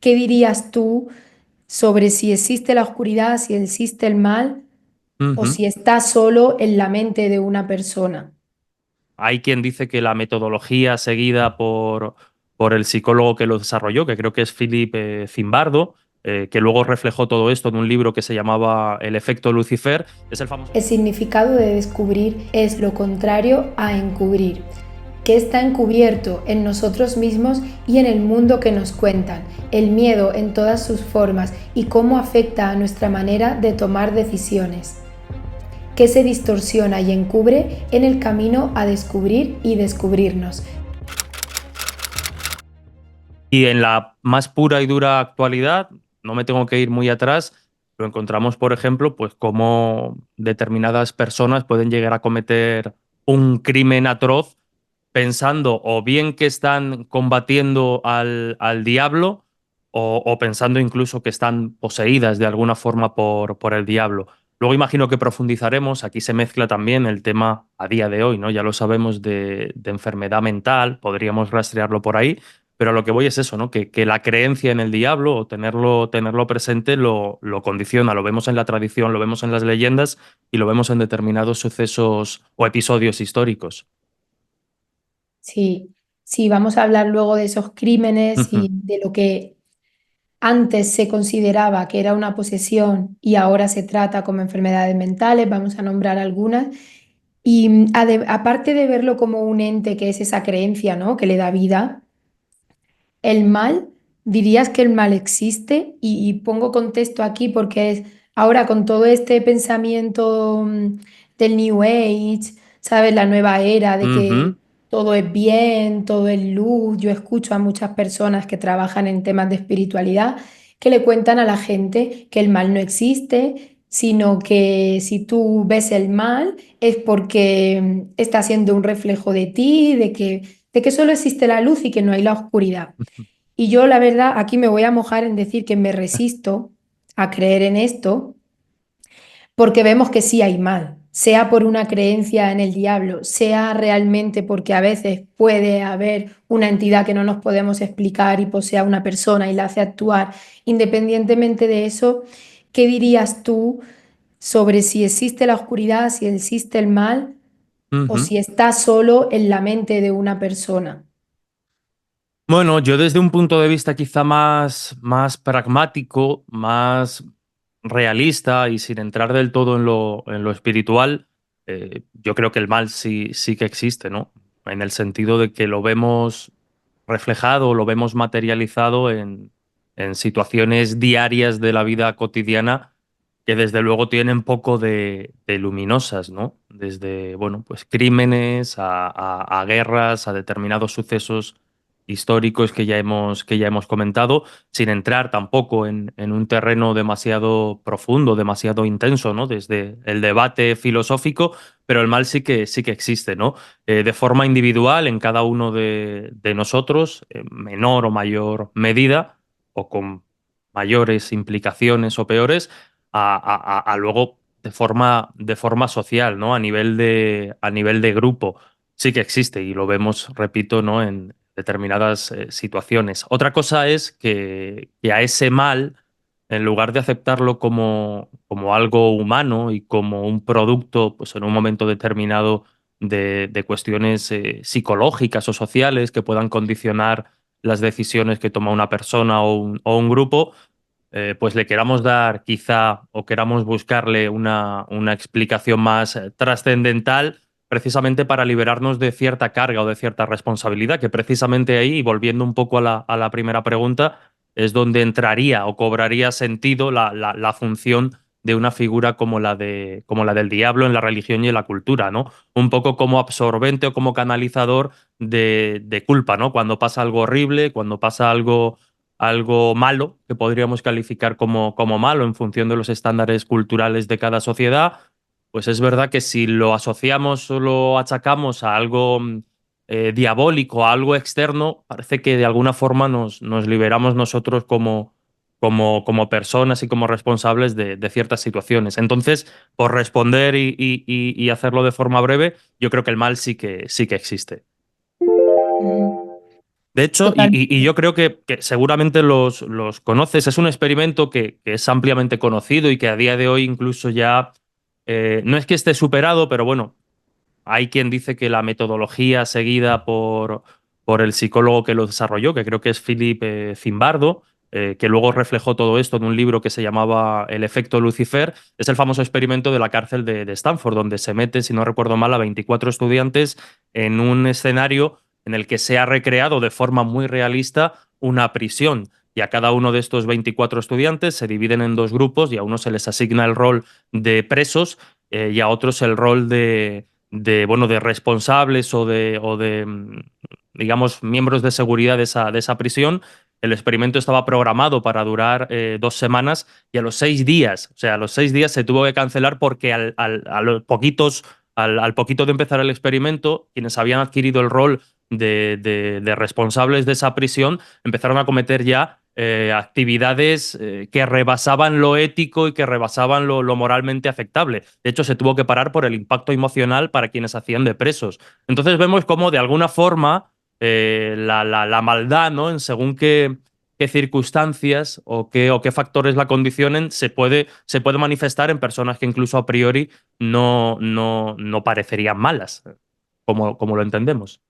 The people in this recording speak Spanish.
¿Qué dirías tú sobre si existe la oscuridad, si existe el mal o Ujú. si está solo en la mente de una persona? Hay quien dice que la metodología seguida por el psicólogo que lo desarrolló, que creo que es Philip Zimbardo, que luego reflejó todo esto en un libro que se llamaba El efecto Lucifer, es el famoso. El significado de descubrir es lo contrario a encubrir, que está encubierto en nosotros mismos y en el mundo que nos cuentan, el miedo en todas sus formas y cómo afecta a nuestra manera de tomar decisiones, que se distorsiona y encubre en el camino a descubrir y descubrirnos. Y en la más pura y dura actualidad, no me tengo que ir muy atrás, lo encontramos, por ejemplo, pues cómo determinadas personas pueden llegar a cometer un crimen atroz pensando o bien que están combatiendo al diablo o pensando incluso que están poseídas de alguna forma por el diablo. Luego imagino que profundizaremos, aquí se mezcla también el tema a día de hoy, ¿no? Ya lo sabemos de enfermedad mental, podríamos rastrearlo por ahí, pero a lo que voy es eso, ¿no? Que la creencia en el diablo o tenerlo presente lo condiciona, lo vemos en la tradición, lo vemos en las leyendas y lo vemos en determinados sucesos o episodios históricos. Sí, sí, vamos a hablar luego de esos crímenes y de lo que antes se consideraba que era una posesión y ahora se trata como enfermedades mentales, vamos a nombrar algunas. Y aparte de verlo como un ente que es esa creencia, ¿no? Que le da vida, el mal, dirías que el mal existe y pongo contexto aquí porque es ahora con todo este pensamiento del New Age, ¿sabes? La nueva era de que Ujú. todo es bien, todo es luz. Yo escucho a muchas personas que trabajan en temas de espiritualidad que le cuentan a la gente que el mal no existe, sino que si tú ves el mal es porque está siendo un reflejo de ti, de que solo existe la luz y que no hay la oscuridad. Y yo, la verdad, aquí me voy a mojar en decir que me resisto a creer en esto, porque vemos que sí hay mal, sea por una creencia en el diablo, sea realmente porque a veces puede haber una entidad que no nos podemos explicar y posea una persona y la hace actuar. Independientemente de eso, ¿qué dirías tú sobre si existe la oscuridad, si existe el mal o Ujú. si está solo en la mente de una persona? Bueno, yo desde un punto de vista quizá más pragmático, más realista y sin entrar del todo en lo espiritual, yo creo que el mal sí que existe, ¿no? En el sentido de que lo vemos reflejado, lo vemos materializado en situaciones diarias de la vida cotidiana que desde luego tienen poco de luminosas, ¿no? Desde, bueno, pues crímenes a guerras, a determinados sucesos históricos que ya hemos comentado, sin entrar tampoco en un terreno demasiado profundo, demasiado intenso, ¿no? Desde el debate filosófico, pero el mal sí que existe, ¿no? De forma individual en cada uno de nosotros, en menor o mayor medida, o con mayores implicaciones o peores, a luego de forma social, ¿no? A nivel de grupo sí que existe y lo vemos, repito, ¿no? En determinadas situaciones. Otra cosa es que a ese mal, en lugar de aceptarlo como algo humano y como un producto, pues en un momento determinado de cuestiones psicológicas o sociales que puedan condicionar las decisiones que toma una persona o un grupo, pues le queramos dar quizá o queramos buscarle una explicación más trascendental precisamente para liberarnos de cierta carga o de cierta responsabilidad, que precisamente ahí, y volviendo un poco a la primera pregunta, es donde entraría o cobraría sentido la función de una figura como la del diablo en la religión y en la cultura, ¿no? Un poco como absorbente o como canalizador de culpa, ¿no? Cuando pasa algo horrible, cuando pasa algo malo, que podríamos calificar como malo en función de los estándares culturales de cada sociedad, pues es verdad que si lo asociamos o lo achacamos a algo diabólico, a algo externo, parece que de alguna forma nos liberamos nosotros como personas y como responsables de ciertas situaciones. Entonces, por responder y hacerlo de forma breve, yo creo que el mal sí que existe. Ujú. De hecho, y Totalmente. yo creo que seguramente los conoces, es un experimento que es ampliamente conocido y que a día de hoy incluso ya no es que esté superado, pero bueno, hay quien dice que la metodología seguida por el psicólogo que lo desarrolló, que creo que es Philip Zimbardo, que luego reflejó todo esto en un libro que se llamaba El efecto Lucifer, es el famoso experimento de la cárcel de Stanford, donde se mete, si no recuerdo mal, a 24 estudiantes en un escenario en el que se ha recreado de forma muy realista una prisión. Y a cada uno de estos 24 estudiantes se dividen en dos grupos y a uno se les asigna el rol de presos y a otros el rol bueno, de responsables o de digamos, miembros de seguridad de esa prisión. El experimento estaba programado para durar 2 semanas y a los 6 días, o sea, a los 6 días se tuvo que cancelar porque a los poquitos, al poquito de empezar el experimento, quienes habían adquirido el rol de responsables de esa prisión empezaron a cometer ya actividades que rebasaban lo ético y que rebasaban lo moralmente aceptable. De hecho, se tuvo que parar por el impacto emocional para quienes hacían de presos. Entonces vemos cómo, de alguna forma, la maldad, ¿no? En según qué circunstancias o qué factores la condicionen, se puede manifestar en personas que incluso a priori no parecerían malas, como lo entendemos.